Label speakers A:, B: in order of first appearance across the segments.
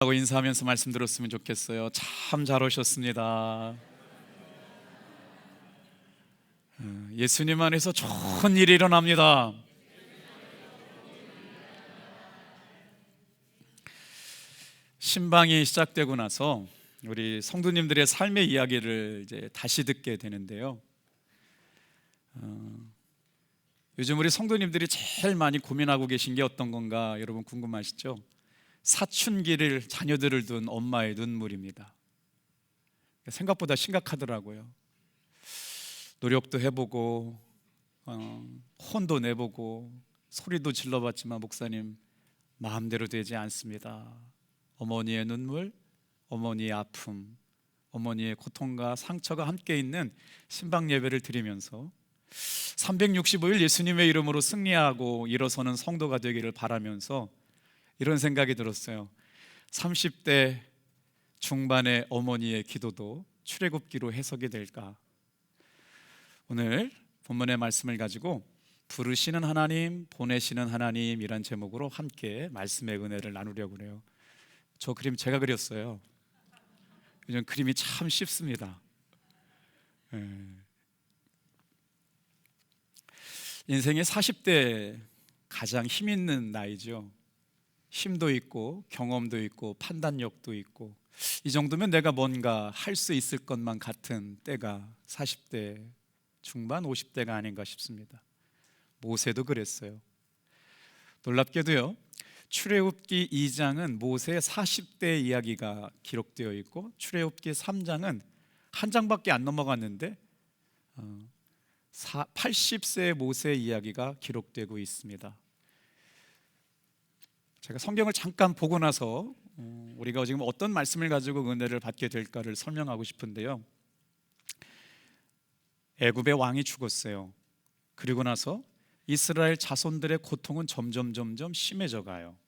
A: 하고 인사하면서 말씀 들었으면 좋겠어요. 참 잘 오셨습니다. 예수님 안에서 좋은 일이 일어납니다. 신방이 시작되고 나서 우리 성도님들의 삶의 이야기를 이제 다시 듣게 되는데요. 요즘 우리 성도님들이 제일 많이 고민하고 계신 게 어떤 건가 여러분 궁금하시죠? 사춘기를 자녀들을 둔 엄마의 눈물입니다. 생각보다 심각하더라고요. 노력도 해보고 혼도 내보고 소리도 질러봤지만 목사님 마음대로 되지 않습니다. 어머니의 눈물, 어머니의 아픔, 어머니의 고통과 상처가 함께 있는 신방 예배를 드리면서 365일 예수님의 이름으로 승리하고 일어서는 성도가 되기를 바라면서 이런 생각이 들었어요. 30대 중반의 어머니의 기도도 출애굽기로 해석이 될까? 오늘 본문의 말씀을 가지고 부르시는 하나님, 보내시는 하나님이란 제목으로 함께 말씀의 은혜를 나누려고 해요. 저 그림 제가 그렸어요. 요즘 그림이 참 쉽습니다. 인생의 40대 가장 힘 있는 나이죠. 힘도 있고 경험도 있고 판단력도 있고 이 정도면 내가 뭔가 할 수 있을 것만 같은 때가 40대 중반 50대가 아닌가 싶습니다. 모세도 그랬어요. 놀랍게도요, 출애굽기 2장은 모세의 40대 이야기가 기록되어 있고 출애굽기 3장은 한 장밖에 안 넘어갔는데 80세 모세 이야기가 기록되고 있습니다. 제가 성경을 잠깐 보고 나서 우리가 지금 어떤 말씀을 가지고 은혜를 받게 될까를 설명하고 싶은데요. 애굽의 왕이 죽었어요. 그리고 나서 이스라엘 자손들의 고통은 점점 심해져 가요.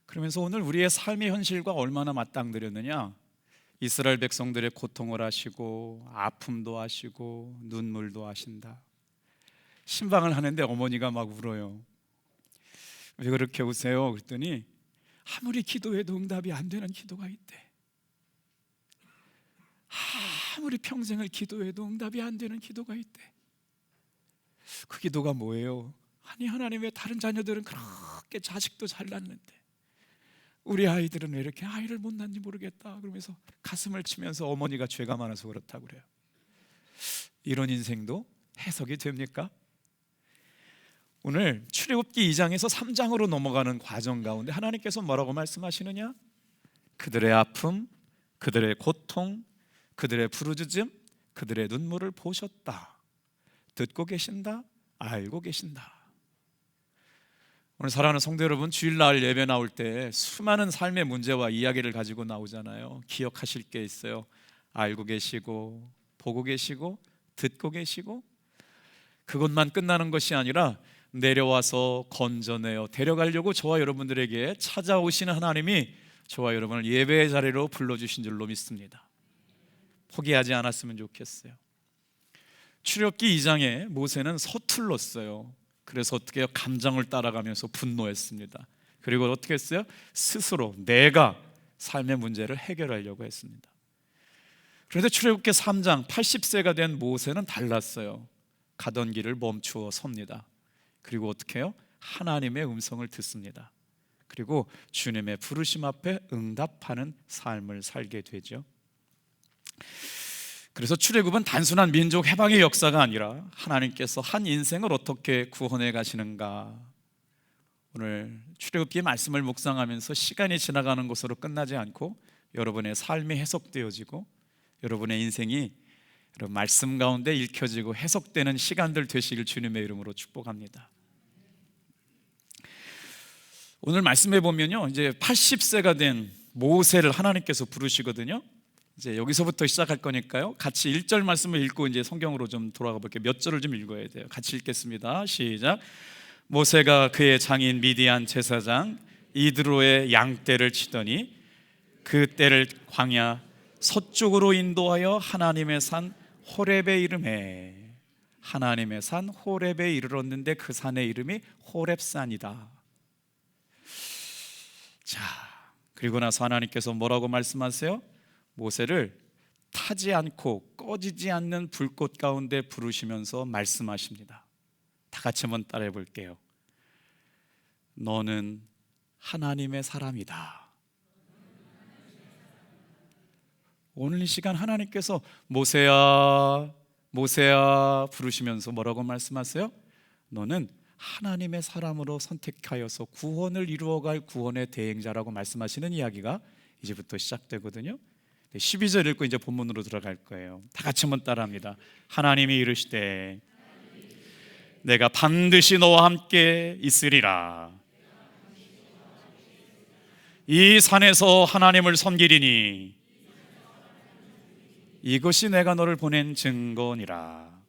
A: 그러면서 오늘 우리의 삶의 현실과 얼마나 맞닥뜨렸느냐. 이스라엘 백성들의 고통을 아시고 아픔도 아시고 눈물도 아신다. 신방을 하는데 어머니가 막 울어요. 왜 그렇게 우세요? 그랬더니 아무리 기도해도 응답이 안 되는 기도가 있대. 아무리 평생을 기도해도 응답이 안 되는 기도가 있대. 그 기도가 뭐예요? 아니 하나님 왜 다른 자녀들은 그렇게 자식도 잘 낳는데 우리 아이들은 왜 이렇게 아이를 못 낳는지 모르겠다. 그러면서 가슴을 치면서 어머니가 죄가 많아서 그렇다고 그래요. 이런 인생도 해석이 됩니까? 오늘 출애굽기 2장에서 3장으로 넘어가는 과정 가운데 하나님께서 뭐라고 말씀하시느냐? 그들의 아픔, 그들의 고통, 그들의 부르짖음, 그들의 눈물을 보셨다. 듣고 계신다. 알고 계신다. 오늘 사랑하는 성도 여러분, 주일날 예배 나올 때 수많은 삶의 문제와 이야기를 가지고 나오잖아요. 기억하실 게 있어요. 알고 계시고 보고 계시고 듣고 계시고 그것만 끝나는 것이 아니라 내려와서 건져내어 데려가려고 저와 여러분들에게 찾아오시는 하나님이 저와 여러분을 예배의 자리로 불러주신 줄로 믿습니다. 포기하지 않았으면 좋겠어요. 출애굽기 2장에 모세는 서툴렀어요. 그래서 어떻게 해요? 감정을 따라가면서 분노했습니다. 그리고 어떻게 했어요? 스스로 내가 삶의 문제를 해결하려고 했습니다. 그런데 출애굽기 3장 80세가 된 모세는 달랐어요. 가던 길을 멈추어 섭니다. 그리고 어떻게 해요? 하나님의 음성을 듣습니다. 그리고 주님의 부르심 앞에 응답하는 삶을 살게 되죠. 그래서 출애굽은 단순한 민족 해방의 역사가 아니라 하나님께서 한 인생을 어떻게 구원해 가시는가. 오늘 출애굽기의 말씀을 묵상하면서 시간이 지나가는 것으로 끝나지 않고 여러분의 삶이 해석되어지고 여러분의 인생이 여러분 말씀 가운데 읽혀지고 해석되는 시간들 되시길 주님의 이름으로 축복합니다. 오늘 말씀해 보면요, 이제 80세가 된 모세를 하나님께서 부르시거든요. 이제 여기서부터 시작할 거니까요. 같이 1절 말씀을 읽고 이제 성경으로 좀 돌아가 볼게요. 몇 절을 좀 읽어야 돼요. 같이 읽겠습니다. 시작. 모세가 그의 장인 미디안 제사장 이드로의 양떼를 치더니 그 떼를 광야 서쪽으로 인도하여 하나님의 산 호렙에 이르매. 하나님의 산 호렙에 이르렀는데 그 산의 이름이 호렙산이다. 자, 그리고 나서 하나님께서 뭐라고 말씀하세요? 모세를 타지 않고 꺼지지 않는 불꽃 가운데 부르시면서 말씀하십니다. 다 같이 한번 따라해 볼게요. 너는 하나님의 사람이다. 오늘 이 시간 하나님께서 모세야 모세야 부르시면서 뭐라고 말씀하세요? 너는 하나님의 사람으로 선택하여서 구원을 이루어갈 구원의 대행자라고 말씀하시는 이야기가 이제부터 시작되거든요. 12절 읽고 이제 본문으로 들어갈 거예요. 다 같이 한번 따라합니다. 하나님이 이르시되 내가 반드시 너와 함께 있으리라. 이 산에서 하나님을 섬기리니 이것이 내가 너를 보낸 증거니라.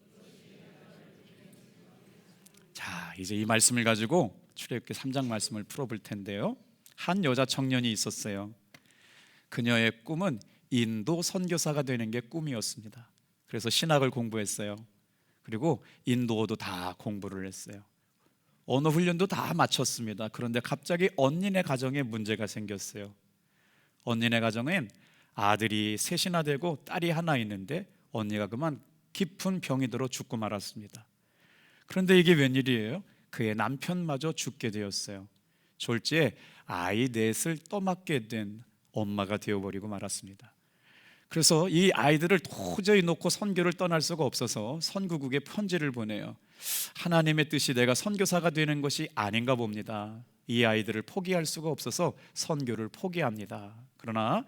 A: 자, 이제 이 말씀을 가지고 출애굽기 3장 말씀을 풀어볼 텐데요. 한 여자 청년이 있었어요. 그녀의 꿈은 인도 선교사가 되는 게 꿈이었습니다. 그래서 신학을 공부했어요. 그리고 인도어도 다 공부를 했어요. 언어 훈련도 다 마쳤습니다. 그런데 갑자기 언니네 가정에 문제가 생겼어요. 언니네 가정엔 아들이 셋이나 되고 딸이 하나 있는데 언니가 그만 깊은 병이 들어 죽고 말았습니다. 그런데 이게 웬일이에요? 그의 남편마저 죽게 되었어요. 졸지에 아이 넷을 떠맡게 된 엄마가 되어버리고 말았습니다. 그래서 이 아이들을 도저히 놓고 선교를 떠날 수가 없어서 선교국에 편지를 보내요. 하나님의 뜻이 내가 선교사가 되는 것이 아닌가 봅니다. 이 아이들을 포기할 수가 없어서 선교를 포기합니다. 그러나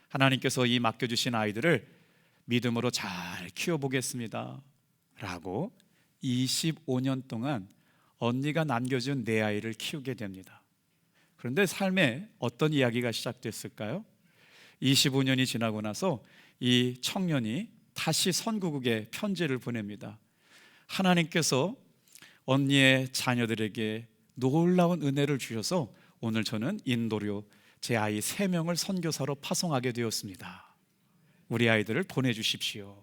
A: 하나님께서 이 맡겨주신 아이들을 믿음으로 잘 키워보겠습니다 라고 25년 동안 언니가 남겨준 내 아이를 키우게 됩니다. 그런데 삶에 어떤 이야기가 시작됐을까요? 25년이 지나고 나서 이 청년이 다시 선교국에 편지를 보냅니다. 하나님께서 언니의 자녀들에게 놀라운 은혜를 주셔서 오늘 저는 인도로 제 아이 3명을 선교사로 파송하게 되었습니다. 우리 아이들을 보내주십시오.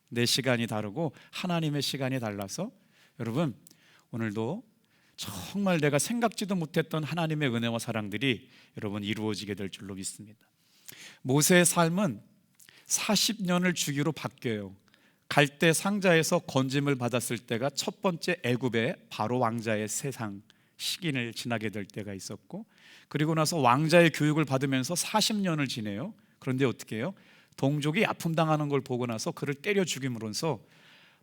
A: 내 시간이 다르고 하나님의 시간이 달라서 여러분 오늘도 정말 내가 생각지도 못했던 하나님의 은혜와 사랑들이 여러분 이루어지게 될 줄로 믿습니다. 모세의 삶은 40년을 주기로 바뀌어요. 갈대 상자에서 건짐을 받았을 때가 첫 번째 애굽의 바로 왕자의 세상 시기를 지나게 될 때가 있었고, 그리고 나서 왕자의 교육을 받으면서 40년을 지내요. 그런데 어떻게 해요? 동족이 아픔당하는 걸 보고 나서 그를 때려 죽임으로써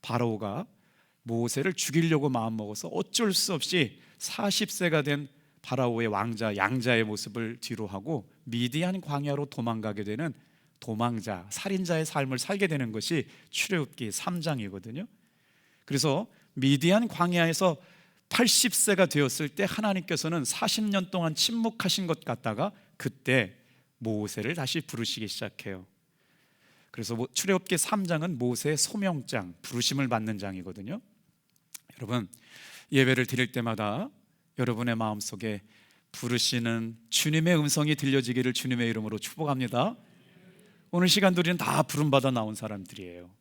A: 바로가 모세를 죽이려고 마음먹어서 어쩔 수 없이 40세가 된 바라오의 왕자 양자의 모습을 뒤로 하고 미디안 광야로 도망가게 되는 도망자, 살인자의 삶을 살게 되는 것이 출애굽기 3장이거든요. 그래서 미디안 광야에서 80세가 되었을 때 하나님께서는 40년 동안 침묵하신 것 같다가 그때 모세를 다시 부르시기 시작해요. 그래서 출애굽기 3장은 모세의 소명장, 부르심을 받는 장이거든요. 여러분, 예배를 드릴 때마다 여러분의 마음속에 부르시는 주님의 음성이 들려지기를 주님의 이름으로 축복합니다. 오늘 시간도 우리는 다 부름받아 나온 사람들이에요.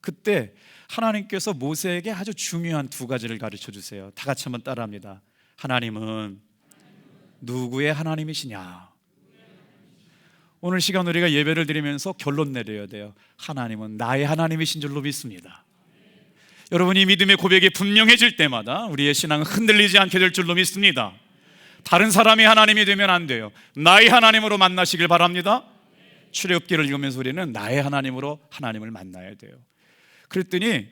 A: 그때 하나님께서 모세에게 아주 중요한 2가지를 가르쳐 주세요. 다 같이 한번 따라합니다. 하나님은 누구의 하나님이시냐? 오늘 시간 우리가 예배를 드리면서 결론 내려야 돼요. 하나님은 나의 하나님이신 줄로 믿습니다. 여러분이 믿음의 고백이 분명해질 때마다 우리의 신앙은 흔들리지 않게 될 줄로 믿습니다. 다른 사람이 하나님이 되면 안 돼요. 나의 하나님으로 만나시길 바랍니다. 출애굽기를 읽으면서 우리는 나의 하나님으로 하나님을 만나야 돼요. 그랬더니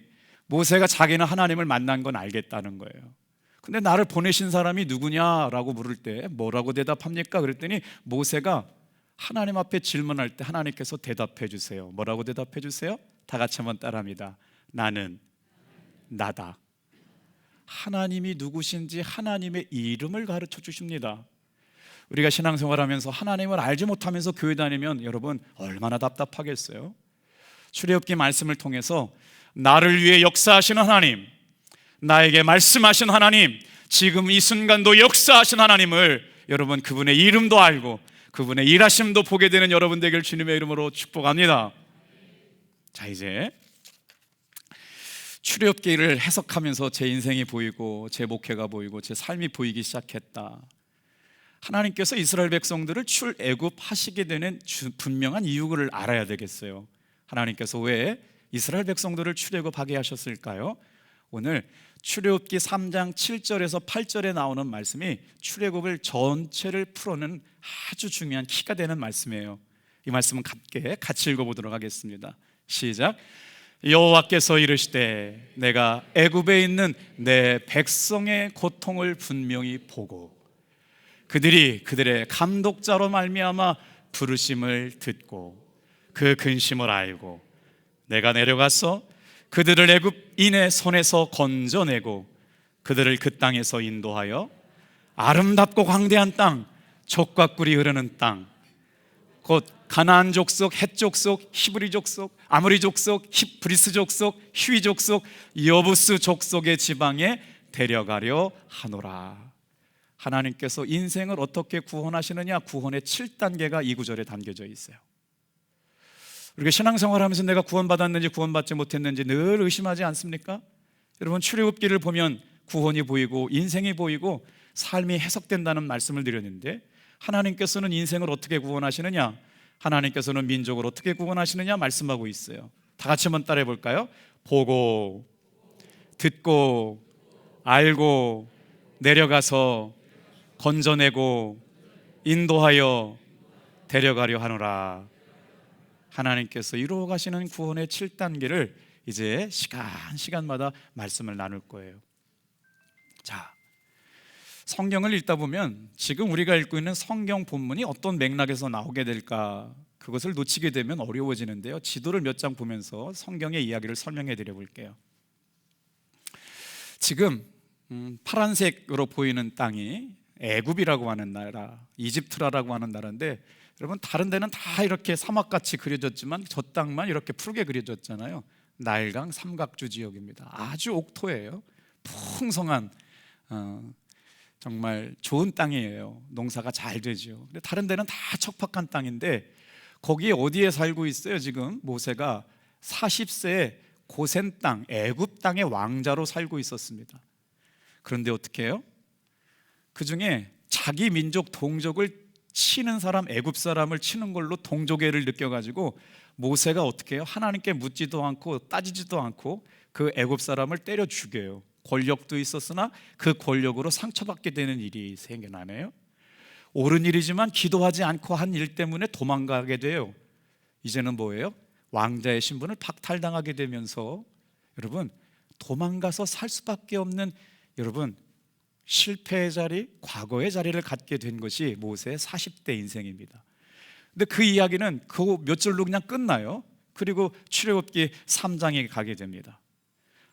A: 모세가 자기는 하나님을 만난 건 알겠다는 거예요. 근데 나를 보내신 사람이 누구냐라고 물을 때 뭐라고 대답합니까? 그랬더니 모세가 하나님 앞에 질문할 때 하나님께서 대답해 주세요. 뭐라고 대답해 주세요? 다 같이 한번 따라합니다. 나는 나다. 하나님이 누구신지 하나님의 이름을 가르쳐 주십니다. 우리가 신앙생활하면서 하나님을 알지 못하면서 교회 다니면 여러분 얼마나 답답하겠어요? 출애굽기 말씀을 통해서 나를 위해 역사하시는 하나님, 나에게 말씀하신 하나님, 지금 이 순간도 역사하신 하나님을 여러분 그분의 이름도 알고 그분의 일하심도 보게 되는 여러분 되길 주님의 이름으로 축복합니다. 자, 이제 출애굽기를 해석하면서 제 인생이 보이고 제 목회가 보이고 제 삶이 보이기 시작했다. 하나님께서 이스라엘 백성들을 출애굽하시게 되는 분명한 이유를 알아야 되겠어요. 하나님께서 왜 이스라엘 백성들을 출애굽하게 하셨을까요? 오늘 출애굽기 3장 7절에서 8절에 나오는 말씀이 출애굽을 전체를 풀어내는 아주 중요한 키가 되는 말씀이에요. 이 말씀은 같이 읽어보도록 하겠습니다. 시작. 여호와께서 이르시되 내가 애굽에 있는 내 백성의 고통을 분명히 보고 그들이 그들의 감독자로 말미암아 부르심을 듣고 그 근심을 알고 내가 내려가서 그들을 애굽인의 손에서 건져내고 그들을 그 땅에서 인도하여 아름답고 광대한 땅, 젖과 꿀이 흐르는 땅, 곧 가나안 족속, 헷 족속, 히브리 족속, 아모리 족속, 브리스 족속, 휘 족속, 여부스 족속의 지방에 데려가려 하노라. 하나님께서 인생을 어떻게 구원하시느냐, 구원의 7단계가 이 구절에 담겨져 있어요. 우리가 신앙생활하면서 내가 구원받았는지 구원받지 못했는지 늘 의심하지 않습니까? 여러분, 출애굽기를 보면 구원이 보이고 인생이 보이고 삶이 해석된다는 말씀을 드렸는데, 하나님께서는 인생을 어떻게 구원하시느냐, 하나님께서는 민족을 어떻게 구원하시느냐 말씀하고 있어요. 다 같이 한번 따라해 볼까요? 보고, 듣고, 알고, 내려가서 건져내고 인도하여 데려가려 하노라. 하나님께서 이루어 가시는 구원의 7단계를 이제 시간마다 말씀을 나눌 거예요. 자, 성경을 읽다 보면 지금 우리가 읽고 있는 성경 본문이 어떤 맥락에서 나오게 될까, 그것을 놓치게 되면 어려워지는데요. 지도를 몇 장 보면서 성경의 이야기를 설명해 드려 볼게요. 지금 파란색으로 보이는 땅이 애굽이라고 하는 나라, 이집트라고 하는 나라인데, 여러분 다른 데는 다 이렇게 사막같이 그려졌지만 저 땅만 이렇게 푸르게 그려졌잖아요. 나일강 삼각주 지역입니다. 아주 옥토예요. 풍성한 정말 좋은 땅이에요. 농사가 잘 되죠. 근데 다른 데는 다 척박한 땅인데, 거기에 어디에 살고 있어요? 지금 모세가 40세에 고센 땅, 애굽 땅의 왕자로 살고 있었습니다. 그런데 어떻게 해요? 그 중에 자기 민족 동족을 치는 사람, 애굽 사람을 치는 걸로 동족애를 느껴가지고 모세가 어떻게 해요? 하나님께 묻지도 않고 따지지도 않고 그 애굽 사람을 때려 죽여요. 권력도 있었으나 그 권력으로 상처받게 되는 일이 생겨나네요. 옳은 일이지만 기도하지 않고 한 일 때문에 도망가게 돼요. 이제는 뭐예요? 왕자의 신분을 박탈당하게 되면서 여러분 도망가서 살 수밖에 없는, 여러분 실패의 자리, 과거의 자리를 갖게 된 것이 모세의 40대 인생입니다. 근데 그 이야기는 그 몇 줄로 그냥 끝나요. 그리고 출애굽기 3장에 가게 됩니다.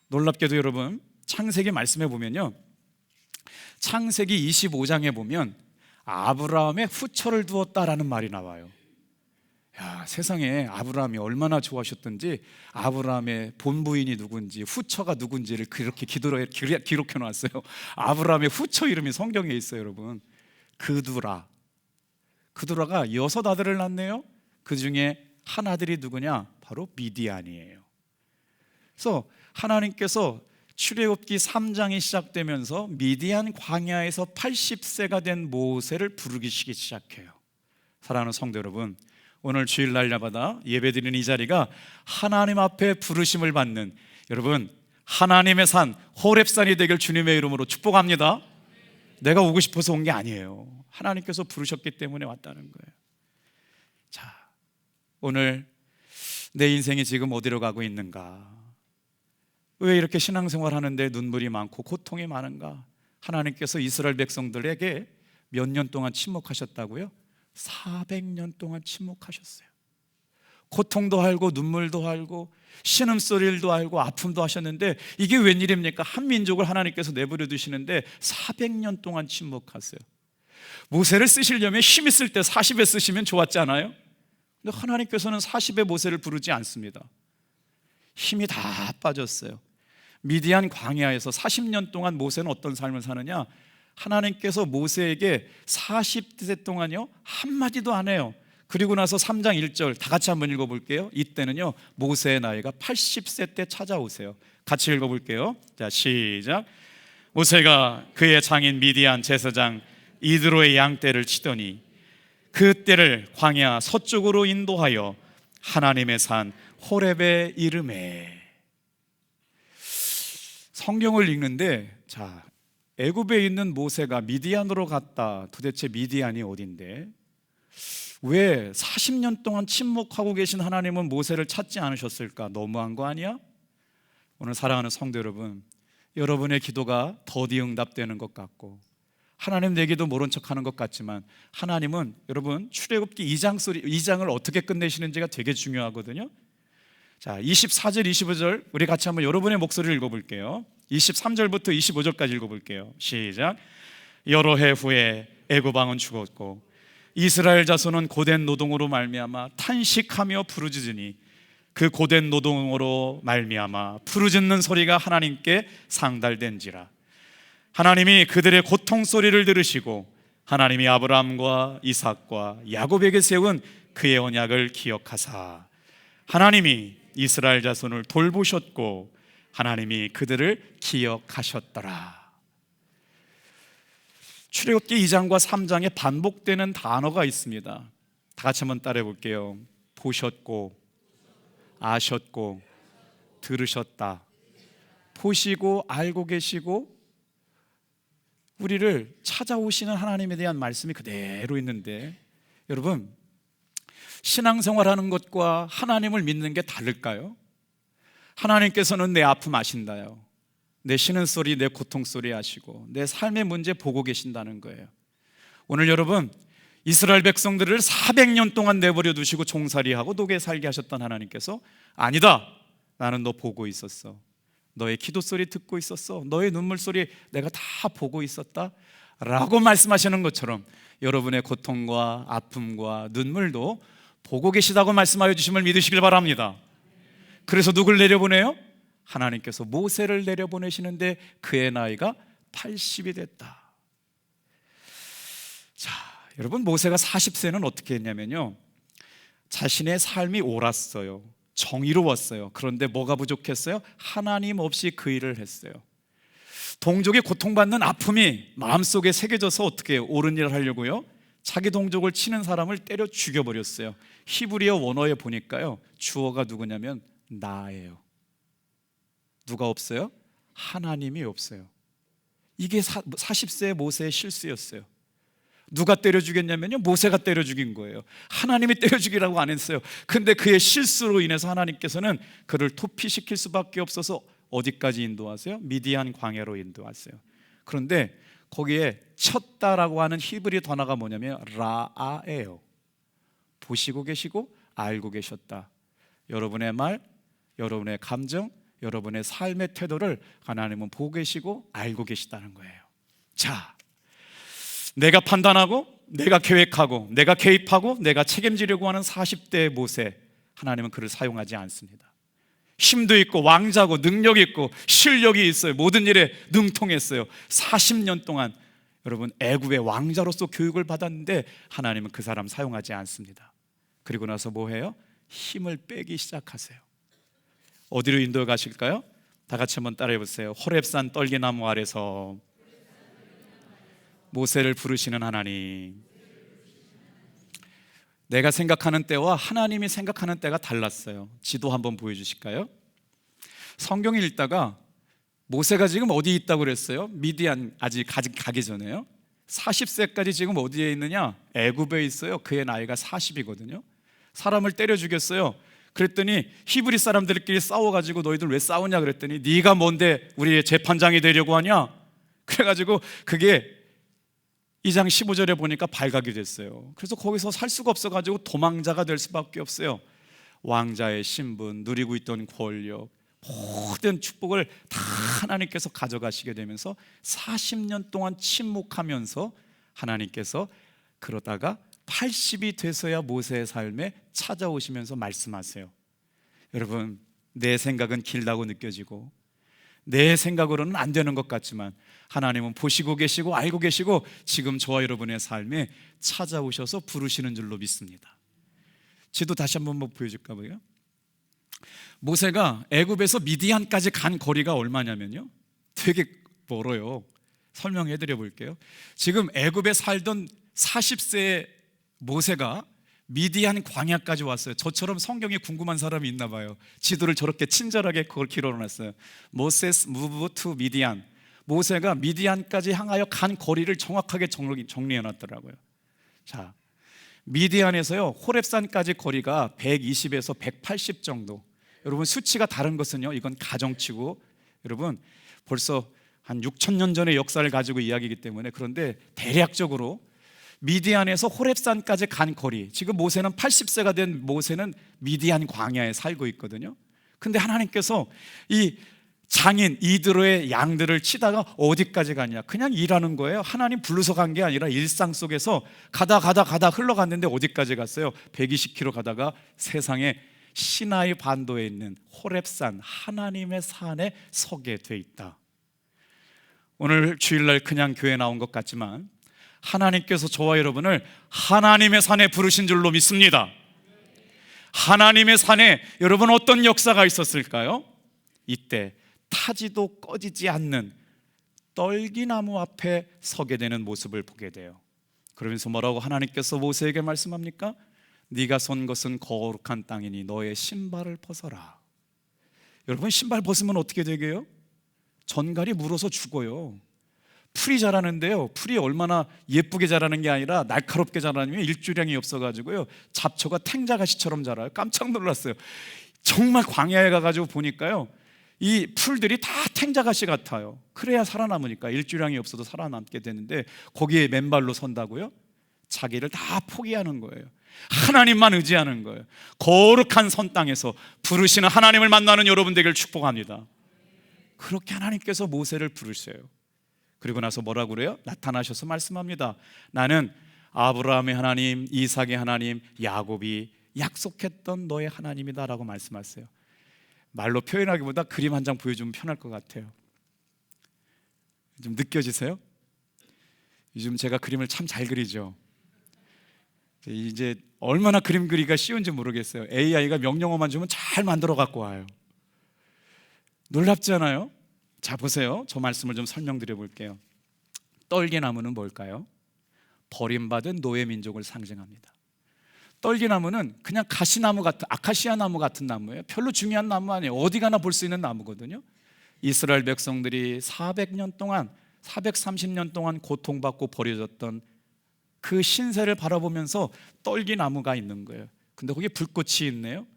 A: 놀랍게도 여러분 창세기 말씀해 보면요, 창세기 25장에 보면 아브라함의 후처를 두었다라는 말이 나와요. 야, 세상에 아브라함이 얼마나 좋아하셨던지 아브라함의 본부인이 누군지 후처가 누군지를 그렇게 기록해 놨어요. 아브라함의 후처 이름이 성경에 있어요. 여러분, 그두라가 6 아들을 낳네요. 그 중에 한 아들이 누구냐? 바로 미디안이에요. 그래서 하나님께서 출애굽기 3장이 시작되면서 미디안 광야에서 80세가 된 모세를 부르시기 시작해요. 사랑하는 성도 여러분, 오늘 주일날마다 예배드리는 이 자리가 하나님 앞에 부르심을 받는, 여러분 하나님의 산 호렙산이 되길 주님의 이름으로 축복합니다. 내가 오고 싶어서 온 게 아니에요. 하나님께서 부르셨기 때문에 왔다는 거예요. 자, 오늘 내 인생이 지금 어디로 가고 있는가? 왜 이렇게 신앙생활 하는데 눈물이 많고 고통이 많은가? 하나님께서 이스라엘 백성들에게 몇 년 동안 침묵하셨다고요? 400년 동안 침묵하셨어요. 고통도 알고 눈물도 알고 신음소리도 알고 아픔도 하셨는데, 이게 웬일입니까? 한 민족을 하나님께서 내버려 두시는데 400년 동안 침묵하세요. 모세를 쓰시려면 힘 있을 때 40에 쓰시면 좋았지 않아요? 근데 하나님께서는 40에 모세를 부르지 않습니다. 힘이 다 빠졌어요. 미디안 광야에서 40년 동안 모세는 어떤 삶을 사느냐? 하나님께서 모세에게 40세 동안요 한마디도 안 해요. 그리고 나서 3장 1절 다 같이 한번 읽어볼게요. 이때는요 모세의 나이가 80세 때 찾아오세요. 같이 읽어볼게요. 자, 시작. 모세가 그의 장인 미디안 제사장 이드로의 양떼를 치더니 그 떼를 광야 서쪽으로 인도하여 하나님의 산 호렙에 이르매. 성경을 읽는데, 자, 애굽에 있는 모세가 미디안으로 갔다. 도대체 미디안이 어딘데? 왜 40년 동안 침묵하고 계신 하나님은 모세를 찾지 않으셨을까? 너무한 거 아니야? 오늘 사랑하는 성도 여러분, 여러분의 기도가 더디 응답되는 것 같고 하나님 내기도 모른 척하는 것 같지만, 하나님은 여러분 출애굽기 2장을 어떻게 끝내시는지가 되게 중요하거든요. 자, 24절 25절 우리 같이 한번 여러분의 목소리를 읽어볼게요. 23절부터 25절까지 읽어볼게요. 시작. 여러 해 후에 애굽 왕은 죽었고 이스라엘 자손은 고된 노동으로 말미암아 탄식하며 부르짖으니 그 고된 노동으로 말미암아 부르짖는 소리가 하나님께 상달된지라. 하나님이 그들의 고통 소리를 들으시고 하나님이 아브라함과 이삭과 야곱에게 세운 그의 언약을 기억하사 하나님이 이스라엘 자손을 돌보셨고 하나님이 그들을 기억하셨더라. 출애굽기 2장과 3장에 반복되는 단어가 있습니다. 다 같이 한번 따라해 볼게요. 보셨고, 아셨고, 들으셨다. 보시고 알고 계시고 우리를 찾아오시는 하나님에 대한 말씀이 그대로 있는데, 여러분 신앙생활하는 것과 하나님을 믿는 게 다를까요? 하나님께서는 내 아픔 아신다요. 내 신음소리, 내 고통소리 아시고 내 삶의 문제 보고 계신다는 거예요. 오늘 여러분, 이스라엘 백성들을 400년 동안 내버려 두시고 종살이하고 녹에 살게 하셨던 하나님께서 아니다, 나는 너 보고 있었어. 너의 기도 소리 듣고 있었어. 너의 눈물 소리 내가 다 보고 있었다 라고 말씀하시는 것처럼 여러분의 고통과 아픔과 눈물도 보고 계시다고 말씀하여 주심을 믿으시길 바랍니다. 그래서 누굴 내려보내요? 하나님께서 모세를 내려보내시는데 그의 나이가 80이 됐다. 자, 여러분 모세가 40세는 어떻게 했냐면요, 자신의 삶이 옳았어요. 정의로웠어요. 그런데 뭐가 부족했어요? 하나님 없이 그 일을 했어요. 동족이 고통받는 아픔이 마음속에 새겨져서 어떻게 옳은 일을 하려고요? 자기 동족을 치는 사람을 때려 죽여버렸어요. 히브리어 원어에 보니까요, 주어가 누구냐면 나예요. 누가 없어요? 하나님이 없어요. 이게 40세의 모세의 실수였어요. 누가 때려 죽였냐면요, 모세가 때려 죽인 거예요. 하나님이 때려 죽이라고 안 했어요. 근데 그의 실수로 인해서 하나님께서는 그를 도피시킬 수밖에 없어서 어디까지 인도하세요? 미디안 광야로 인도하세요. 그런데 거기에 쳤다라고 하는 히브리 단어가 뭐냐면 라아예요. 보시고 계시고 알고 계셨다. 여러분의 말, 여러분의 감정, 여러분의 삶의 태도를 하나님은 보고 계시고 알고 계시다는 거예요. 자, 내가 판단하고 내가 계획하고 내가 개입하고 내가 책임지려고 하는 40대의 모세, 하나님은 그를 사용하지 않습니다. 힘도 있고 왕자고 능력이 있고 실력이 있어요. 모든 일에 능통했어요. 40년 동안 여러분 애굽의 왕자로서 교육을 받았는데 하나님은 그 사람 사용하지 않습니다. 그리고 나서 뭐 해요? 힘을 빼기 시작하세요. 어디로 인도해 가실까요? 다 같이 한번 따라해 보세요. 호렙산 떨기나무 아래서 모세를 부르시는 하나님. 내가 생각하는 때와 하나님이 생각하는 때가 달랐어요. 지도 한번 보여주실까요? 성경을 읽다가 모세가 지금 어디 있다고 그랬어요? 미디안 아직 가기 전에요. 40세까지 지금 어디에 있느냐? 애굽에 있어요. 그의 나이가 40이거든요 사람을 때려 죽였어요. 그랬더니 히브리 사람들끼리 싸워가지고 너희들 왜 싸우냐 그랬더니 네가 뭔데 우리의 재판장이 되려고 하냐? 그래가지고 그게 2장 15절에 보니까 발각이 됐어요. 그래서 거기서 살 수가 없어가지고 도망자가 될 수밖에 없어요. 왕자의 신분, 누리고 있던 권력, 모든 축복을 다 하나님께서 가져가시게 되면서 40년 동안 침묵하면서 하나님께서 그러다가 80이 돼서야 모세의 삶에 찾아오시면서 말씀하세요. 여러분, 내 생각은 길다고 느껴지고 내 생각으로는 안 되는 것 같지만 하나님은 보시고 계시고 알고 계시고 지금 저와 여러분의 삶에 찾아오셔서 부르시는 줄로 믿습니다. 지도 다시 한번 보여줄까 봐요. 모세가 애굽에서 미디안까지 간 거리가 얼마냐면요, 되게 멀어요. 설명해 드려 볼게요. 지금 애굽에 살던 40세의 모세가 미디안 광야까지 왔어요. 저처럼 성경이 궁금한 사람이 있나 봐요. 지도를 저렇게 친절하게 그걸 길어놨어요. Moses moved to Midian. 모세가 미디안까지 향하여 간 거리를 정확하게 정리해 놨더라고요. 자, 미디안에서요 호렙산까지 거리가 120에서 180 정도. 여러분 수치가 다른 것은요, 이건 가정치고, 여러분 벌써 한 6천 년 전의 역사를 가지고 이야기이기 때문에, 그런데 대략적으로 미디안에서 호렙산까지 간 거리, 지금 모세는 80세가 된 모세는 미디안 광야에 살고 있거든요. 근데 하나님께서 이 장인 이드로의 양들을 치다가 어디까지 가냐, 그냥 일하는 거예요. 하나님 불러서 간 게 아니라 일상 속에서 가다 흘러갔는데 어디까지 갔어요? 120km 가다가 세상에 시나이 반도에 있는 호렙산, 하나님의 산에 서게 돼 있다. 오늘 주일날 그냥 교회 나온 것 같지만 하나님께서 저와 여러분을 하나님의 산에 부르신 줄로 믿습니다. 하나님의 산에 여러분 어떤 역사가 있었을까요? 이때 타지도 꺼지지 않는 떨기나무 앞에 서게 되는 모습을 보게 돼요. 그러면서 뭐라고 하나님께서 모세에게 말씀합니까? 네가 선 것은 거룩한 땅이니 너의 신발을 벗어라. 여러분 신발 벗으면 어떻게 되게요? 전갈이 물어서 죽어요. 풀이 자라는데요, 풀이 얼마나 예쁘게 자라는 게 아니라 날카롭게 자라면 일주량이 없어가지고요 잡초가 탱자가시처럼 자라요. 깜짝 놀랐어요. 정말 광야에 가가지고 보니까요 이 풀들이 다 탱자가시 같아요. 그래야 살아남으니까, 일주량이 없어도 살아남게 되는데 거기에 맨발로 선다고요? 자기를 다 포기하는 거예요. 하나님만 의지하는 거예요. 거룩한 선 땅에서 부르시는 하나님을 만나는 여러분 되기를 축복합니다. 그렇게 하나님께서 모세를 부르셔요. 그리고 나서 뭐라고 그래요? 나타나셔서 말씀합니다. 나는 아브라함의 하나님, 이삭의 하나님, 야곱이 약속했던 너의 하나님이다 라고 말씀하세요. 말로 표현하기보다 그림 한 장 보여주면 편할 것 같아요. 좀 느껴지세요? 요즘 제가 그림을 참 잘 그리죠. 이제 얼마나 그림 그리기가 쉬운지 모르겠어요. AI가 명령어만 주면 잘 만들어 갖고 와요. 놀랍지 않아요? 자 보세요. 저 말씀을 좀 설명드려 볼게요. 떨기나무는 뭘까요? 버림받은 노예 민족을 상징합니다. 떨기나무는 그냥 가시나무 같은, 아카시아 나무 같은 나무예요. 별로 중요한 나무 아니에요. 어디 가나 볼 수 있는 나무거든요. 이스라엘 백성들이 400년 동안 430년 동안 고통받고 버려졌던 그 신세를 바라보면서 떨기나무가 있는 거예요. 근데 거기에 불꽃이 있네요.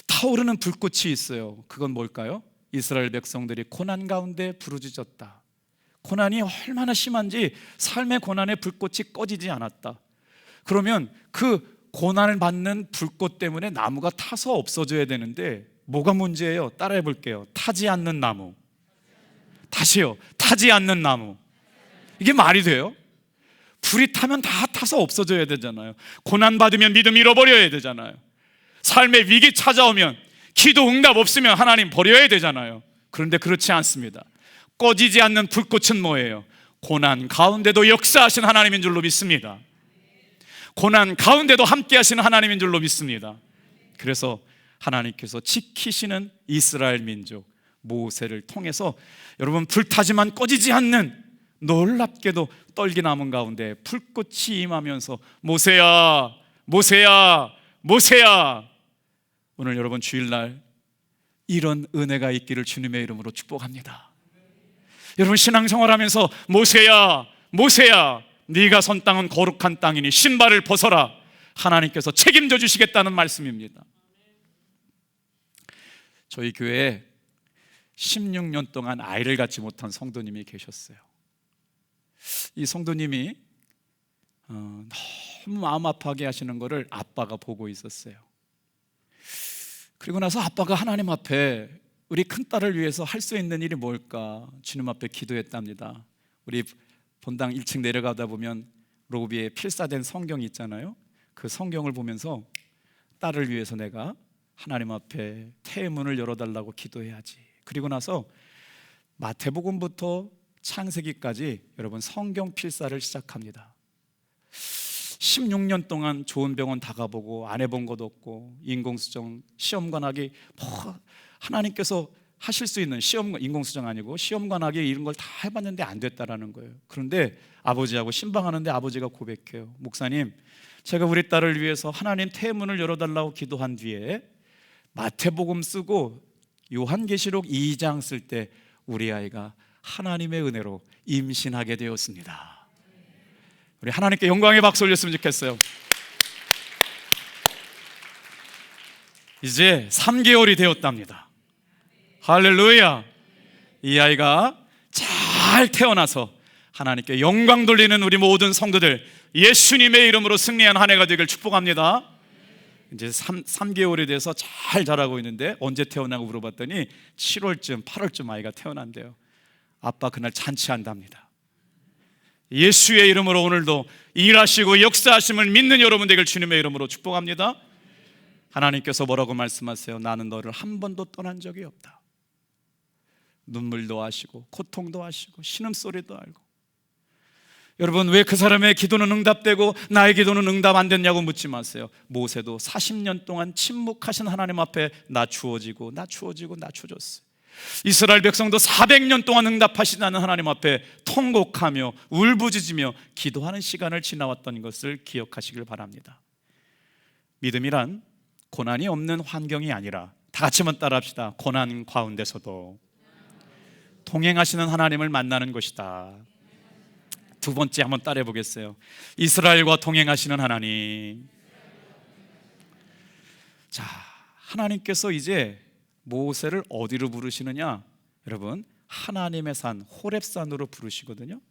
A: 타오르는 불꽃이 있어요. 그건 뭘까요? 이스라엘 백성들이 고난 가운데 부르짖었다. 고난이 얼마나 심한지 삶의 고난의 불꽃이 꺼지지 않았다. 그러면 그 고난을 받는 불꽃 때문에 나무가 타서 없어져야 되는데 뭐가 문제예요? 따라해 볼게요. 타지 않는 나무. 다시요. 타지 않는 나무. 이게 말이 돼요? 불이 타면 다 타서 없어져야 되잖아요. 고난 받으면 믿음 잃어버려야 되잖아요. 삶의 위기 찾아오면 기도 응답 없으면 하나님 버려야 되잖아요. 그런데 그렇지 않습니다. 꺼지지 않는 불꽃은 뭐예요? 고난 가운데도 역사하신 하나님인 줄로 믿습니다. 고난 가운데도 함께 하시는 하나님인 줄로 믿습니다. 그래서 하나님께서 지키시는 이스라엘 민족 모세를 통해서 여러분 불타지만 꺼지지 않는 놀랍게도 떨기나무 가운데 불꽃이 임하면서 모세야 모세야 모세야. 오늘 여러분 주일날 이런 은혜가 있기를 주님의 이름으로 축복합니다. 여러분 신앙생활하면서 모세야 모세야 네가 선 땅은 거룩한 땅이니 신발을 벗어라. 하나님께서 책임져 주시겠다는 말씀입니다. 저희 교회에 16년 동안 아이를 갖지 못한 성도님이 계셨어요. 이 성도님이 너무 마음 아파하게 하시는 것을 아빠가 보고 있었어요. 그리고 나서 아빠가 하나님 앞에 우리 큰딸을 위해서 할 수 있는 일이 뭘까 주님 앞에 기도했답니다. 우리 본당 1층 내려가다 보면 로비에 필사된 성경이 있잖아요. 그 성경을 보면서 딸을 위해서 내가 하나님 앞에 태문을 열어달라고 기도해야지. 그리고 나서 마태복음부터 창세기까지 여러분 성경 필사를 시작합니다. 16년 동안 좋은 병원 다 가보고 안 해본 것도 없고 인공수정 시험관하기 하나님께서 하실 수 있는 시험, 인공수정 아니고 시험관하기 이런 걸 다 해봤는데 안 됐다라는 거예요. 그런데 아버지하고 신방하는데 아버지가 고백해요. 목사님, 제가 우리 딸을 위해서 하나님 태문을 열어달라고 기도한 뒤에 마태복음 쓰고 요한계시록 2장 쓸 때 우리 아이가 하나님의 은혜로 임신하게 되었습니다. 우리 하나님께 영광의 박수 올렸으면 좋겠어요. 이제 3개월이 되었답니다. 할렐루야. 이 아이가 잘 태어나서 하나님께 영광 돌리는 우리 모든 성도들, 예수님의 이름으로 승리한 한 해가 되길 축복합니다. 이제 3개월이 돼서 잘 자라고 있는데 언제 태어나고 물어봤더니 7월쯤 8월쯤 아이가 태어난대요. 아빠 그날 잔치한답니다. 예수의 이름으로 오늘도 일하시고 역사하심을 믿는 여러분 되길 주님의 이름으로 축복합니다. 하나님께서 뭐라고 말씀하세요? 나는 너를 한 번도 떠난 적이 없다. 눈물도 아시고 고통도 아시고 신음소리도 알고. 여러분, 왜 그 사람의 기도는 응답되고 나의 기도는 응답 안 됐냐고 묻지 마세요. 모세도 40년 동안 침묵하신 하나님 앞에 낮추어지고 낮추어졌어요. 이스라엘 백성도 400년 동안 응답하시는 하나님 앞에 통곡하며 울부짖으며 기도하는 시간을 지나왔던 것을 기억하시길 바랍니다. 믿음이란 고난이 없는 환경이 아니라, 다 같이 한번 따라합시다. 고난 가운데서도 동행하시는 하나님을 만나는 것이다. 두 번째 한번 따라해 보겠어요. 이스라엘과 동행하시는 하나님. 자, 하나님께서 이제 모세를 어디로 부르시느냐? 여러분, 하나님의 산 호렙산으로 부르시거든요.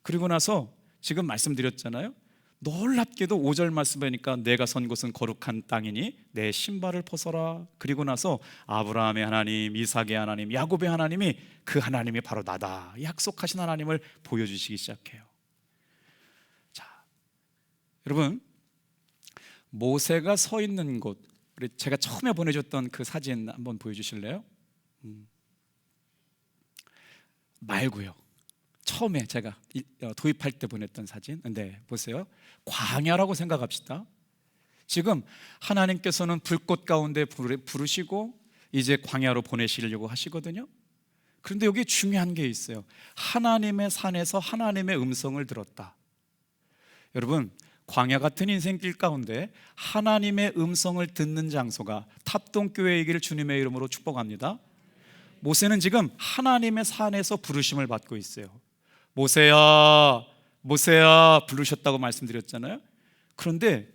A: 그리고 나서 지금 말씀드렸잖아요. 놀랍게도 5절 말씀 보니까 내가 선 곳은 거룩한 땅이니 내 신발을 벗어라. 그리고 나서 아브라함의 하나님, 이삭의 하나님, 야곱의 하나님이 그 하나님이 바로 나다 약속하신 하나님을 보여주시기 시작해요. 자, 여러분, 모세가 서 있는 곳, 우리 제가 처음에 보내줬던 그 사진 한번 보여주실래요? 말고요. 처음에 제가 도입할 때 보냈던 사진. 네, 보세요. 광야라고 생각합시다. 지금 하나님께서는 불꽃 가운데 부르시고 이제 광야로 보내시려고 하시거든요. 그런데 여기 중요한 게 있어요. 하나님의 산에서 하나님의 음성을 들었다. 여러분, 광야 같은 인생길 가운데 하나님의 음성을 듣는 장소가 탑동교회이기를 주님의 이름으로 축복합니다. 모세는 지금 하나님의 산에서 부르심을 받고 있어요. 모세야, 모세야 부르셨다고 말씀드렸잖아요. 그런데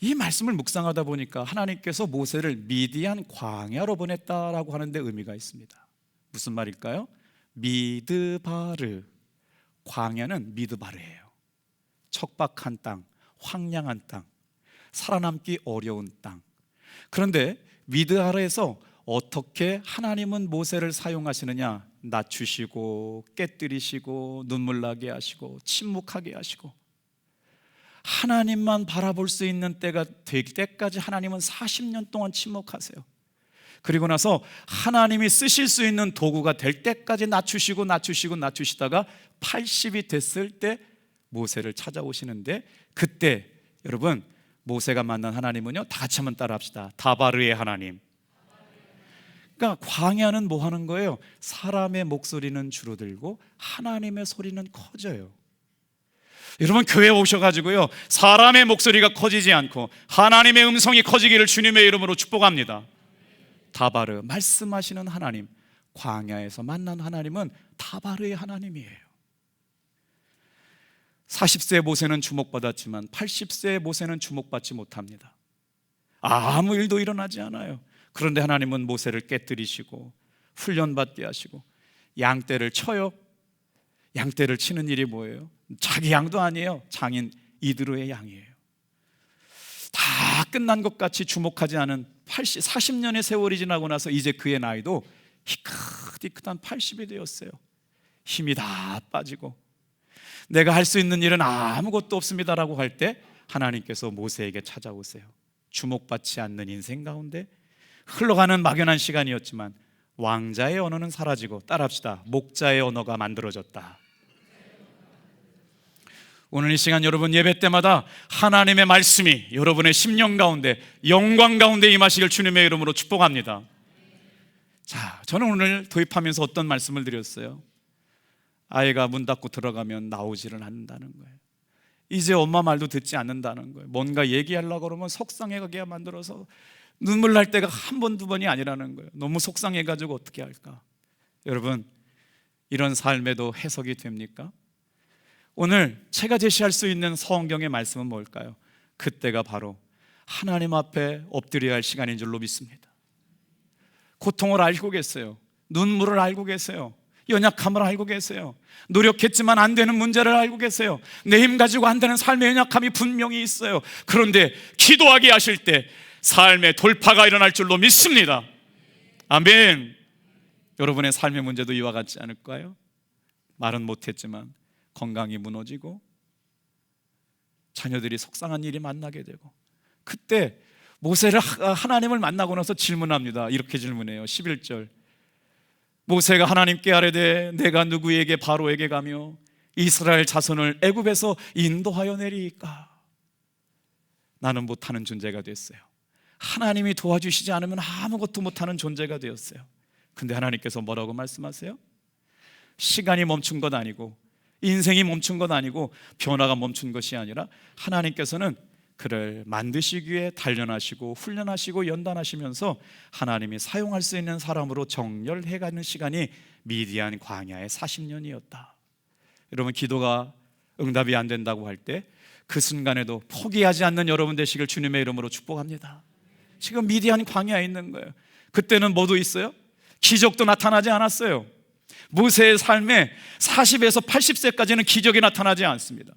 A: 이 말씀을 묵상하다 보니까 하나님께서 모세를 미디안 광야로 보냈다라고 하는데 의미가 있습니다. 무슨 말일까요? 미드바르, 광야는 미드바르예요. 척박한 땅, 황량한 땅, 살아남기 어려운 땅. 그런데 미드바르에서 어떻게 하나님은 모세를 사용하시느냐? 낮추시고 깨뜨리시고 눈물 나게 하시고 침묵하게 하시고, 하나님만 바라볼 수 있는 때가 될 때까지 하나님은 40년 동안 침묵하세요. 그리고 나서 하나님이 쓰실 수 있는 도구가 될 때까지 낮추시다가 80이 됐을 때 모세를 찾아오시는데, 그때 여러분 모세가 만난 하나님은요, 다 같이 한번 따라합시다. 다바르의 하나님. 그러니까 광야는 뭐 하는 거예요? 사람의 목소리는 줄어들고 하나님의 소리는 커져요. 여러분, 교회 오셔가지고요, 사람의 목소리가 커지지 않고 하나님의 음성이 커지기를 주님의 이름으로 축복합니다. 다바르, 말씀하시는 하나님, 광야에서 만난 하나님은 다바르의 하나님이에요. 40세 모세는 주목받았지만 80세의 모세는 주목받지 못합니다. 아무 일도 일어나지 않아요. 그런데 하나님은 모세를 깨뜨리시고 훈련받게 하시고 양떼를 쳐요. 양떼를 치는 일이 뭐예요? 자기 양도 아니에요. 장인 이드로의 양이에요. 다 끝난 것 같이 주목하지 않은 40년의 세월이 지나고 나서 이제 그의 나이도 희끗희끗한 80이 되었어요. 힘이 다 빠지고 내가 할 수 있는 일은 아무것도 없습니다라고 할 때 하나님께서 모세에게 찾아오세요. 주목받지 않는 인생 가운데 흘러가는 막연한 시간이었지만 왕자의 언어는 사라지고, 따라합시다, 목자의 언어가 만들어졌다. 오늘 이 시간 여러분 예배 때마다 하나님의 말씀이 여러분의 심령 가운데, 영광 가운데 임하시길 주님의 이름으로 축복합니다. 자, 저는 오늘 도입하면서 어떤 말씀을 드렸어요? 아이가 문 닫고 들어가면 나오지를 않는다는 거예요. 이제 엄마 말도 듣지 않는다는 거예요. 뭔가 얘기하려고 그러면 속상해가게 만들어서 눈물 날 때가 한 번, 두 번이 아니라는 거예요. 너무 속상해가지고 어떻게 할까? 여러분, 이런 삶에도 해석이 됩니까? 오늘 제가 제시할 수 있는 성경의 말씀은 뭘까요? 그때가 바로 하나님 앞에 엎드려야 할 시간인 줄로 믿습니다. 고통을 알고 계세요. 눈물을 알고 계세요. 연약함을 알고 계세요. 노력했지만 안 되는 문제를 알고 계세요. 내 힘 가지고 안 되는 삶의 연약함이 분명히 있어요. 그런데 기도하게 하실 때 삶의 돌파가 일어날 줄로 믿습니다. 아멘. 여러분의 삶의 문제도 이와 같지 않을까요? 말은 못했지만 건강이 무너지고 자녀들이 속상한 일이 만나게 되고, 그때 모세를 하나님을 만나고 나서 질문합니다. 이렇게 질문해요. 11절, 모세가 하나님께 아뢰되 내가 누구에게 바로에게 가며 이스라엘 자손을 애굽에서 인도하여 내리이까? 나는 못하는 존재가 됐어요. 하나님이 도와주시지 않으면 아무것도 못하는 존재가 되었어요. 근데 하나님께서 뭐라고 말씀하세요? 시간이 멈춘 것 아니고 인생이 멈춘 것 아니고 변화가 멈춘 것이 아니라 하나님께서는 그를 만드시기 위해 단련하시고 훈련하시고 연단하시면서 하나님이 사용할 수 있는 사람으로 정렬해가는 시간이 미디안 광야의 40년이었다. 여러분, 기도가 응답이 안 된다고 할 때 그 순간에도 포기하지 않는 여러분 되시길 주님의 이름으로 축복합니다. 지금 미디안 광야에 있는 거예요. 그때는 뭐도 있어요? 기적도 나타나지 않았어요. 모세의 삶에 40에서 80세까지는 기적이 나타나지 않습니다.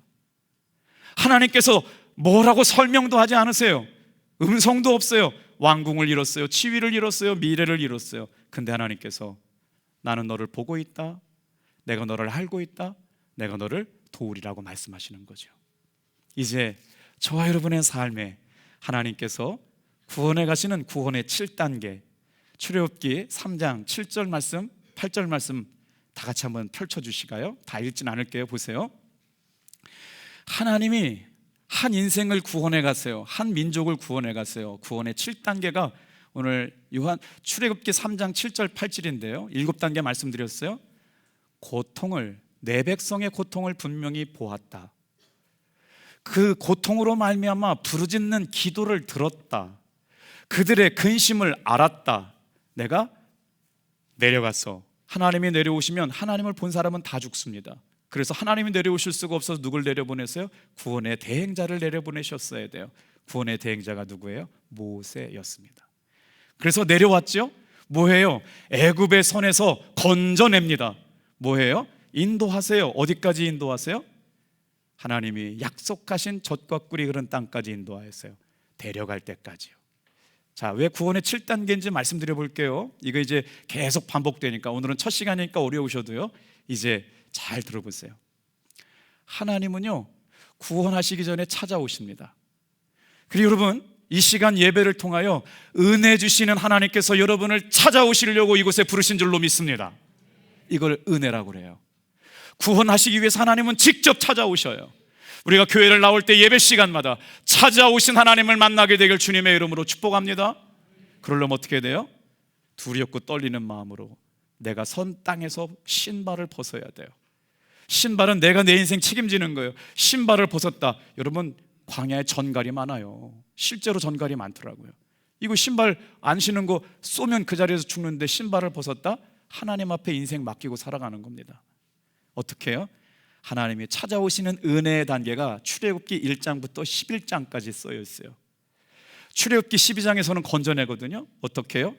A: 하나님께서 뭐라고 설명도 하지 않으세요. 음성도 없어요. 왕궁을 잃었어요. 지위를 잃었어요. 미래를 잃었어요. 근데 하나님께서 나는 너를 보고 있다, 내가 너를 알고 있다, 내가 너를 도우리라고 말씀하시는 거죠. 이제 저와 여러분의 삶에 하나님께서 구원해 가시는 구원의 7단계, 출애굽기 3장 7절 말씀, 8절 말씀 다 같이 한번 펼쳐주시까요? 다 읽진 않을게요. 보세요. 하나님이 한 인생을 구원해 가세요. 한 민족을 구원해 가세요. 구원의 7단계가 오늘 요한 출애굽기 3장 7절 8절인데요 7단계 말씀드렸어요. 고통을, 내 백성의 고통을 분명히 보았다. 그 고통으로 말미암아 부르짖는 기도를 들었다. 그들의 근심을 알았다. 내가 내려가서, 하나님이 내려오시면 하나님을 본 사람은 다 죽습니다. 그래서 하나님이 내려오실 수가 없어서 누굴 내려보냈어요? 구원의 대행자를 내려보내셨어야 돼요. 구원의 대행자가 누구예요? 모세였습니다. 그래서 내려왔죠. 뭐해요? 애굽의 손에서 건져냅니다. 뭐해요? 인도하세요. 어디까지 인도하세요? 하나님이 약속하신 젖과 꿀이 흐른 땅까지 인도하였어요. 데려갈 때까지요. 자, 왜 구원의 7단계인지 말씀드려 볼게요. 이거 이제 계속 반복되니까 오늘은 첫 시간이니까 어려우셔도요, 이제 잘 들어보세요. 하나님은요, 구원하시기 전에 찾아오십니다. 그리고 여러분, 이 시간 예배를 통하여 은혜 주시는 하나님께서 여러분을 찾아오시려고 이곳에 부르신 줄로 믿습니다. 이걸 은혜라고 그래요. 구원하시기 위해서 하나님은 직접 찾아오셔요. 우리가 교회를 나올 때 예배 시간마다 찾아오신 하나님을 만나게 되길 주님의 이름으로 축복합니다. 그러려면 어떻게 돼요? 두렵고 떨리는 마음으로 내가 선 땅에서 신발을 벗어야 돼요. 신발은 내가 내 인생 책임지는 거예요. 신발을 벗었다. 여러분, 광야에 전갈이 많아요. 실제로 전갈이 많더라고요. 이거 신발 안 신은 거 쏘면 그 자리에서 죽는데 신발을 벗었다? 하나님 앞에 인생 맡기고 살아가는 겁니다. 어떻게 해요? 하나님이 찾아오시는 은혜의 단계가 출애굽기 1장부터 11장까지 써여 있어요. 출애굽기 12장에서는 건져내거든요. 어떻게 해요?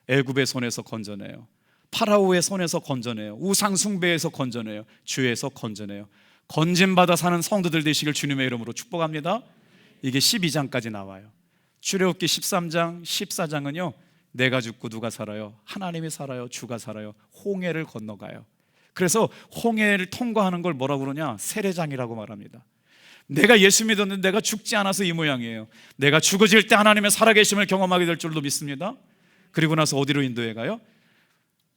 A: 애굽의 손에서 건져내요. 파라오의 손에서 건져내요. 우상 숭배에서 건져내요. 죄에서 건져내요. 건짐받아 사는 성도들 되시길 주님의 이름으로 축복합니다. 이게 12장까지 나와요. 출애굽기 13장, 14장은요, 내가 죽고 누가 살아요? 하나님이 살아요. 주가 살아요. 홍해를 건너가요. 그래서 홍해를 통과하는 걸 뭐라고 그러냐? 세례장이라고 말합니다. 내가 예수 믿었는데 내가 죽지 않아서 이 모양이에요. 내가 죽어질 때 하나님의 살아계심을 경험하게 될 줄로 믿습니다. 그리고 나서 어디로 인도해 가요?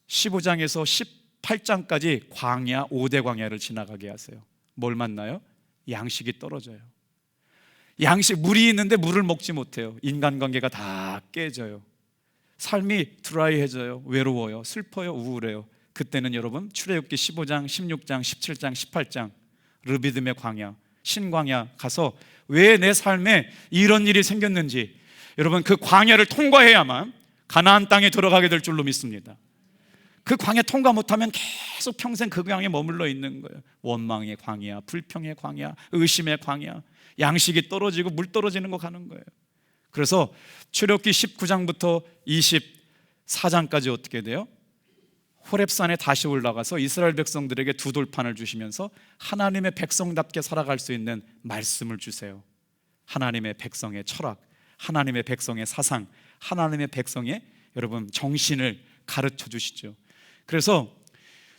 A: 15장에서 18장까지 광야, 5대 광야를 지나가게 하세요. 뭘 만나요? 양식이 떨어져요. 물이 있는데 물을 먹지 못해요. 인간관계가 다 깨져요. 삶이 드라이해져요. 외로워요. 슬퍼요. 우울해요. 그때는 여러분 출애굽기 15장, 16장, 17장, 18장 르비딤의 광야, 신광야 가서 왜 내 삶에 이런 일이 생겼는지 여러분 그 광야를 통과해야만 가나안 땅에 들어가게 될 줄로 믿습니다. 그 광야 통과 못하면 계속 평생 그 광야에 머물러 있는 거예요. 원망의 광야, 불평의 광야, 의심의 광야, 양식이 떨어지고 물 떨어지는 거 가는 거예요. 그래서 출애굽기 19장부터 24장까지 어떻게 돼요? 호렙산에 다시 올라가서 이스라엘 백성들에게 두 돌판을 주시면서 하나님의 백성답게 살아갈 수 있는 말씀을 주세요. 하나님의 백성의 철학, 하나님의 백성의 사상, 하나님의 백성의 여러분 정신을 가르쳐 주시죠. 그래서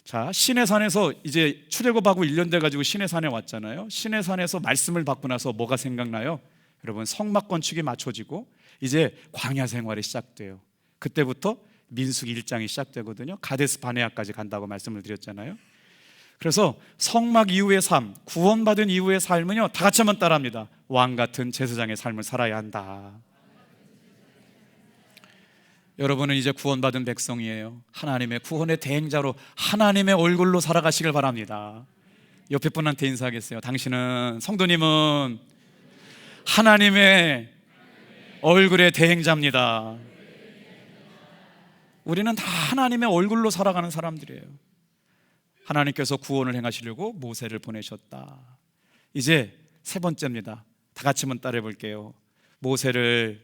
A: 자, 시내산에서 이제 출애굽하고 1년 돼 가지고 시내산에 왔잖아요. 시내산에서 말씀을 받고 나서 뭐가 생각나요? 여러분 성막 건축이 맞춰지고 이제 광야 생활이 시작돼요. 그때부터 민수기 1장이 시작되거든요. 가데스 바네아까지 간다고 말씀을 드렸잖아요. 그래서 성막 이후의 삶, 구원받은 이후의 삶은요 다 같이 한번 따라합니다. 왕같은 제사장의 삶을 살아야 한다. 여러분은 이제 구원받은 백성이에요. 하나님의 구원의 대행자로 하나님의 얼굴로 살아가시길 바랍니다. 옆에 분한테 인사하겠어요. 당신은, 성도님은 하나님의 얼굴의 대행자입니다. 우리는 다 하나님의 얼굴로 살아가는 사람들이에요. 하나님께서 구원을 행하시려고 모세를 보내셨다. 이제 세 번째입니다. 다 같이 한번 따라해 볼게요. 모세를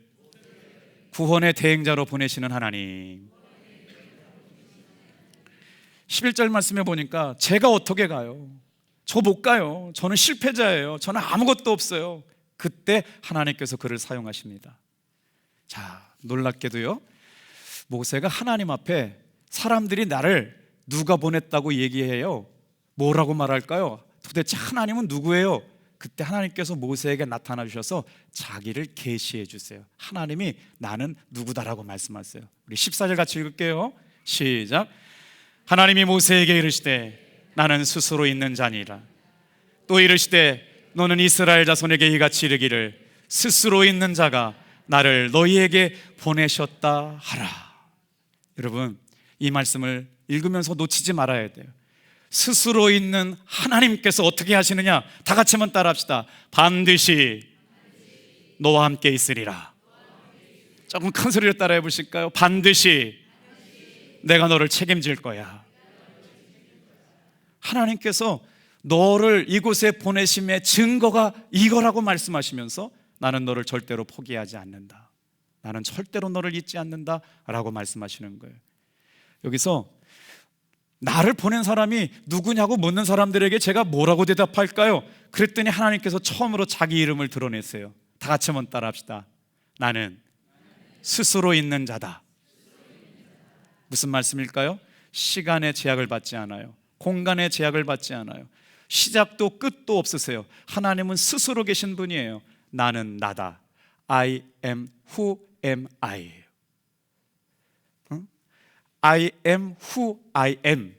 A: 구원의 대행자로 보내시는 하나님. 11절 말씀에 보니까 제가 어떻게 가요? 저 못 가요. 저는 실패자예요. 저는 아무것도 없어요. 그때 하나님께서 그를 사용하십니다. 자, 놀랍게도요 모세가 하나님 앞에 사람들이 나를 누가 보냈다고 얘기해요. 뭐라고 말할까요? 도대체 하나님은 누구예요? 그때 하나님께서 모세에게 나타나 주셔서 자기를 계시해 주세요. 하나님이 나는 누구다라고 말씀하세요. 우리 14절 같이 읽을게요. 시작. 하나님이 모세에게 이르시되 나는 스스로 있는 자니라. 또 이르시되 너는 이스라엘 자손에게 이같이 이르기를 스스로 있는 자가 나를 너희에게 보내셨다 하라. 여러분 이 말씀을 읽으면서 놓치지 말아야 돼요. 스스로 있는 하나님께서 어떻게 하시느냐? 다 같이 한번 따라합시다. 반드시 너와 함께 있으리라. 조금 큰 소리로 따라해 보실까요? 반드시 내가 너를 책임질 거야. 하나님께서 너를 이곳에 보내심의 증거가 이거라고 말씀하시면서 나는 너를 절대로 포기하지 않는다. 나는 절대로 너를 잊지 않는다 라고 말씀하시는 거예요. 여기서 나를 보낸 사람이 누구냐고 묻는 사람들에게 제가 뭐라고 대답할까요? 그랬더니 하나님께서 처음으로 자기 이름을 드러냈어요. 다 같이 한번 따라합시다. 나는 스스로 있는 자다. 무슨 말씀일까요? 시간의 제약을 받지 않아요. 공간의 제약을 받지 않아요. 시작도 끝도 없으세요. 하나님은 스스로 계신 분이에요. 나는 나다. I am who am I. I am who I am.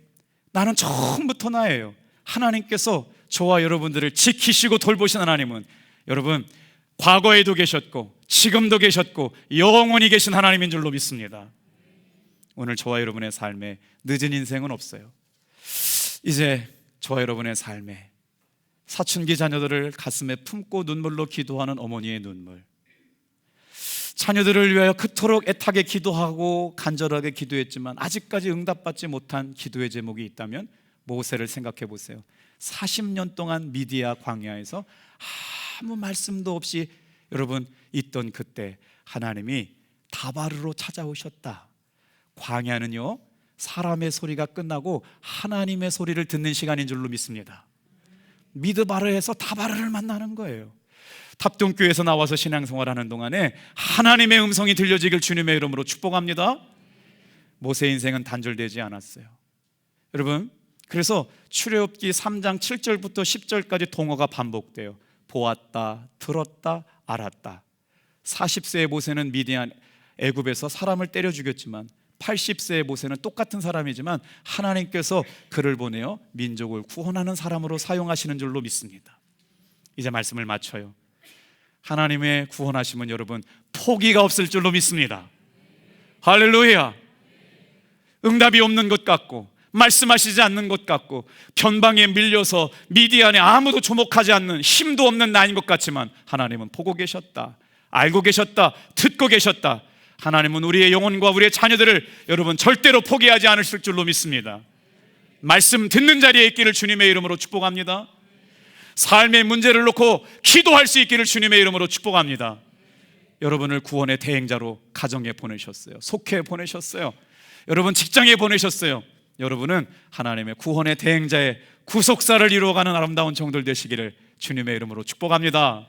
A: 나는 처음부터 나예요. 하나님께서 저와 여러분들을 지키시고 돌보신 하나님은 여러분 과거에도 계셨고 지금도 계셨고 영원히 계신 하나님인 줄로 믿습니다. 오늘 저와 여러분의 삶에 늦은 인생은 없어요. 이제 저와 여러분의 삶에 사춘기 자녀들을 가슴에 품고 눈물로 기도하는 어머니의 눈물, 자녀들을 위하여 그토록 애타게 기도하고 간절하게 기도했지만 아직까지 응답받지 못한 기도의 제목이 있다면 모세를 생각해 보세요. 40년 동안 미디아 광야에서 아무 말씀도 없이 여러분 있던 그때 하나님이 다바르로 찾아오셨다. 광야는요 사람의 소리가 끝나고 하나님의 소리를 듣는 시간인 줄로 믿습니다. 미드바르에서 다바르를 만나는 거예요. 탑동교에서 나와서 신앙생활하는 동안에 하나님의 음성이 들려지길 주님의 이름으로 축복합니다. 모세 인생은 단절되지 않았어요. 여러분 그래서 출애굽기 3장 7절부터 10절까지 동어가 반복돼요. 보았다, 들었다, 알았다. 40세의 모세는 미디안 애굽에서 사람을 때려 죽였지만 80세의 모세는 똑같은 사람이지만 하나님께서 그를 보내어 민족을 구원하는 사람으로 사용하시는 줄로 믿습니다. 이제 말씀을 마쳐요. 하나님의 구원하심은 여러분 포기가 없을 줄로 믿습니다. 할렐루야. 응답이 없는 것 같고 말씀하시지 않는 것 같고 변방에 밀려서 미디안에 아무도 주목하지 않는 힘도 없는 나인 것 같지만 하나님은 보고 계셨다, 알고 계셨다, 듣고 계셨다. 하나님은 우리의 영혼과 우리의 자녀들을 여러분 절대로 포기하지 않으실 줄로 믿습니다. 말씀 듣는 자리에 있기를 주님의 이름으로 축복합니다. 삶의 문제를 놓고 기도할 수 있기를 주님의 이름으로 축복합니다. 여러분을 구원의 대행자로 가정에 보내셨어요. 속회에 보내셨어요. 여러분 직장에 보내셨어요. 여러분은 하나님의 구원의 대행자의 구속사를 이루어가는 아름다운 종들 되시기를 주님의 이름으로 축복합니다.